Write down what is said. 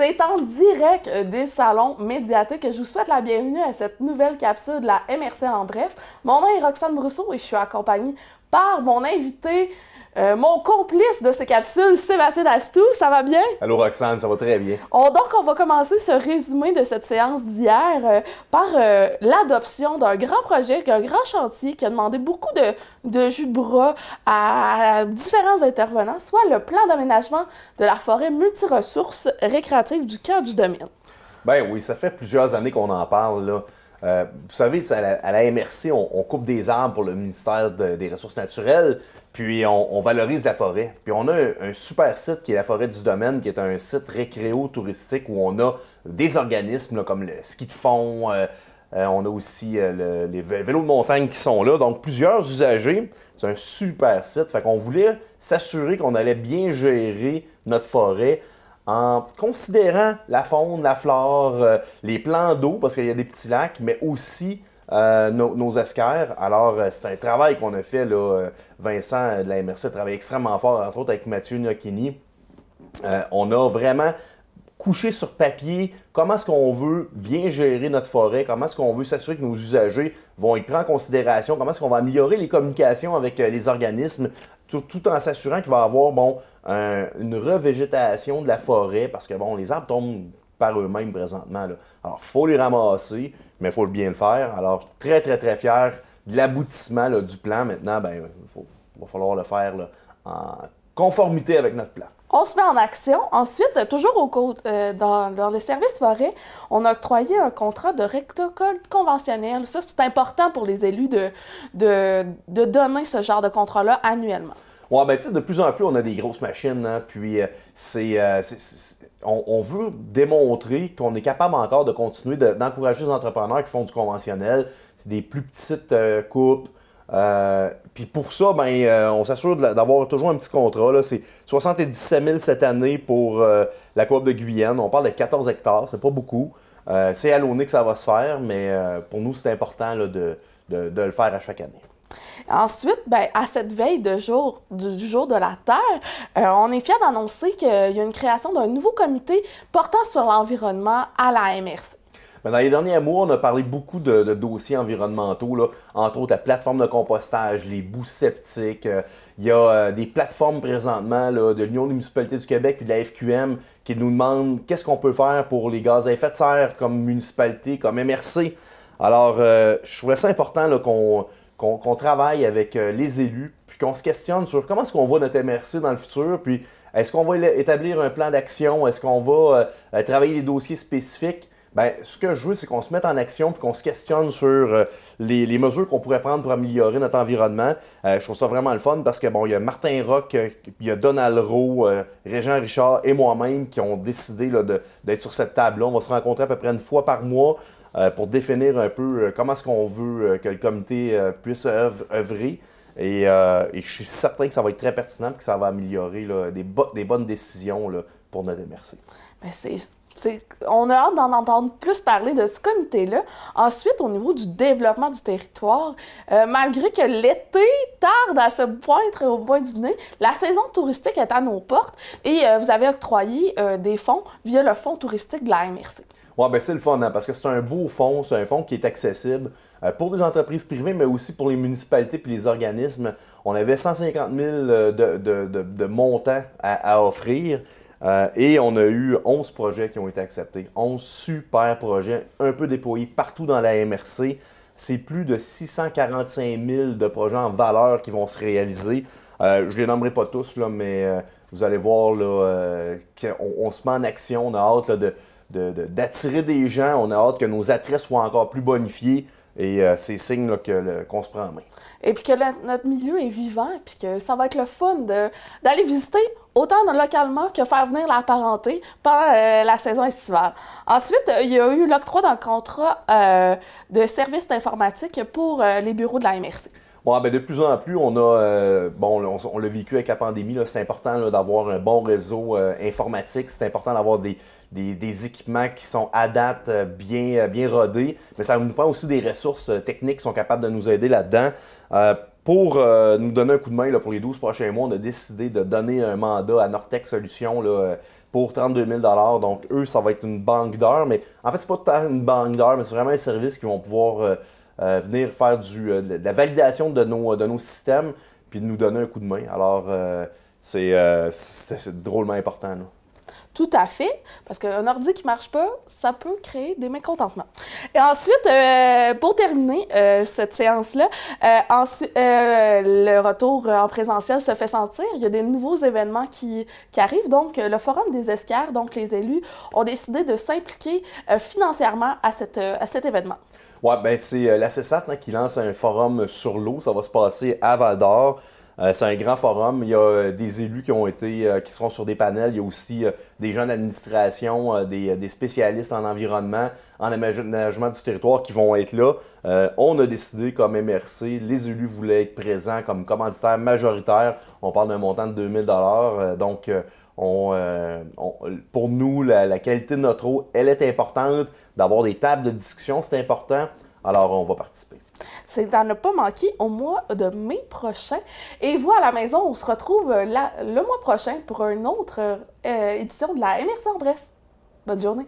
est en direct des salons médiatiques. Je vous souhaite la bienvenue à cette nouvelle capsule de la MRC en bref. Mon nom est Roxane Brousseau et je suis accompagnée par mon invité, mon complice de ces capsules, Sébastien Dastou. Ça va bien? Allô Roxane, ça va très bien. Donc, on va commencer ce résumé de cette séance d'hier par l'adoption d'un grand projet, un grand chantier qui a demandé beaucoup de jus de bras à différents intervenants, soit le plan d'aménagement de la forêt multiressources récréative du Camp du Domaine. Ben oui, ça fait plusieurs années qu'on en parle, là. Vous savez, à la MRC, on coupe des arbres pour le ministère des Ressources naturelles, puis on valorise la forêt. Puis on a un super site qui est la forêt du Domaine, qui est un site récréo-touristique où on a des organismes là, comme le ski de fond, on a aussi les vélos de montagne qui sont là, donc plusieurs usagers. C'est un super site. Fait qu'on voulait s'assurer qu'on allait bien gérer notre forêt en considérant la faune, la flore, les plans d'eau, parce qu'il y a des petits lacs, mais aussi nos esquerres. Alors, c'est un travail qu'on a fait, là, Vincent de la MRC a travaillé extrêmement fort, entre autres avec Mathieu Gnocchini. On a vraiment couché sur papier comment est-ce qu'on veut bien gérer notre forêt, comment est-ce qu'on veut s'assurer que nos usagers vont être pris en considération, comment est-ce qu'on va améliorer les communications avec les organismes, tout en s'assurant qu'il va y avoir une revégétation de la forêt, parce que bon, les arbres tombent par eux-mêmes présentement, là. Alors, il faut les ramasser, mais il faut bien le faire. Alors, très, très, très fier de l'aboutissement du plan. Maintenant, ben, va falloir le faire là, en conformité avec notre plan. On se met en action. Ensuite, toujours dans le service forêt, on a octroyé un contrat de récolte conventionnelle. Ça, c'est important pour les élus de donner ce genre de contrat-là annuellement. Ouais, ben, tu sais, de plus en plus, on a des grosses machines, hein, puis on veut démontrer qu'on est capable encore de continuer d'encourager les entrepreneurs qui font du conventionnel. C'est des plus petites coupes. Puis pour ça, ben, on s'assure d'avoir toujours un petit contrat. C'est 77 000 cette année pour la coop de Guyenne. On parle de 14 hectares, c'est pas beaucoup. C'est à l'ONU que ça va se faire, mais pour nous, c'est important là, de le faire à chaque année. Ensuite, ben, à cette veille du jour de la Terre, on est fiers d'annoncer qu'il y a une création d'un nouveau comité portant sur l'environnement à la MRC. Dans les derniers mois, on a parlé beaucoup de dossiers environnementaux, là, entre autres la plateforme de compostage, les boues septiques. Il y a des plateformes présentement là, de l'Union des municipalités du Québec et de la FQM qui nous demandent qu'est-ce qu'on peut faire pour les gaz à effet de serre comme municipalité, comme MRC. Alors, je trouvais ça important là, qu'on travaille avec les élus, puis qu'on se questionne sur comment est-ce qu'on voit notre MRC dans le futur, puis est-ce qu'on va établir un plan d'action, est-ce qu'on va travailler les dossiers spécifiques. Bien, ce que je veux, c'est qu'on se mette en action puis qu'on se questionne sur les mesures qu'on pourrait prendre pour améliorer notre environnement. Je trouve ça vraiment le fun parce que bon, il y a Martin Roch, il y a Donald Rowe, Régent Richard et moi-même qui ont décidé d'être sur cette table-là. On va se rencontrer à peu près une fois par mois pour définir un peu comment est-ce qu'on veut que le comité puisse œuvrer. Et je suis certain que ça va être très pertinent et que ça va améliorer là, des bonnes décisions là, pour notre MRC. Bien, on a hâte d'en entendre plus parler de ce comité-là. Ensuite, au niveau du développement du territoire, malgré que l'été tarde à se poindre au bout du nez, la saison touristique est à nos portes et vous avez octroyé des fonds via le fonds touristique de la MRC. Oui, bien c'est le fun, hein, parce que c'est un beau fonds, c'est un fonds qui est accessible pour des entreprises privées, mais aussi pour les municipalités et les organismes. On avait 150 000 de montants à offrir. Et on a eu 11 projets qui ont été acceptés. 11 super projets, un peu déployés partout dans la MRC. C'est plus de 645 000 de projets en valeur qui vont se réaliser. Je ne les nommerai pas tous, là, mais vous allez voir qu'on se met en action. On a hâte là, d'attirer des gens. On a hâte que nos attraits soient encore plus bonifiés. Et c'est signe qu'on se prend en main. Et puis que notre milieu est vivant, puis que ça va être le fun d'aller visiter autant localement que faire venir la parenté pendant la saison estivale. Ensuite, il y a eu l'octroi d'un contrat de services d'informatique pour les bureaux de la MRC. Bon, ben de plus en plus, on l'a vécu avec la pandémie, c'est important d'avoir un bon réseau informatique, c'est important d'avoir des équipements qui sont à date bien rodés, mais ça nous prend aussi des ressources techniques qui sont capables de nous aider là-dedans. pour nous donner un coup de main là, pour les 12 prochains mois, on a décidé de donner un mandat à Nortec Solutions là, pour 32 000 $. Donc, eux, ça va être une banque d'heures. Mais en fait, c'est pas tant une banque d'heures, mais c'est vraiment un service qui vont pouvoir venir faire de la validation de nos systèmes puis de nous donner un coup de main. Alors, c'est drôlement important. Là. Tout à fait, parce qu'un ordi qui ne marche pas, ça peut créer des mécontentements. Et ensuite, pour terminer cette séance-là, le retour en présentiel se fait sentir. Il y a des nouveaux événements qui arrivent. Donc, le Forum des Esquerres, donc les élus, ont décidé de s'impliquer financièrement à cet événement. Oui, ben c'est la CESAT qui lance un forum sur l'eau. Ça va se passer à Val-d'Or. C'est un grand forum. Il y a des élus qui seront sur des panels. Il y a aussi des gens d'administration, des spécialistes en environnement, en aménagement du territoire qui vont être là. On a décidé comme MRC, les élus voulaient être présents comme commanditaires majoritaires. On parle d'un montant de 2 000 $. Donc, pour nous, la qualité de notre eau, elle est importante. D'avoir des tables de discussion, c'est important. Alors, on va participer. C'est à ne pas manquer au mois de mai prochain. Et vous, à la maison, on se retrouve le mois prochain pour une autre édition de la MRC en bref. Bonne journée.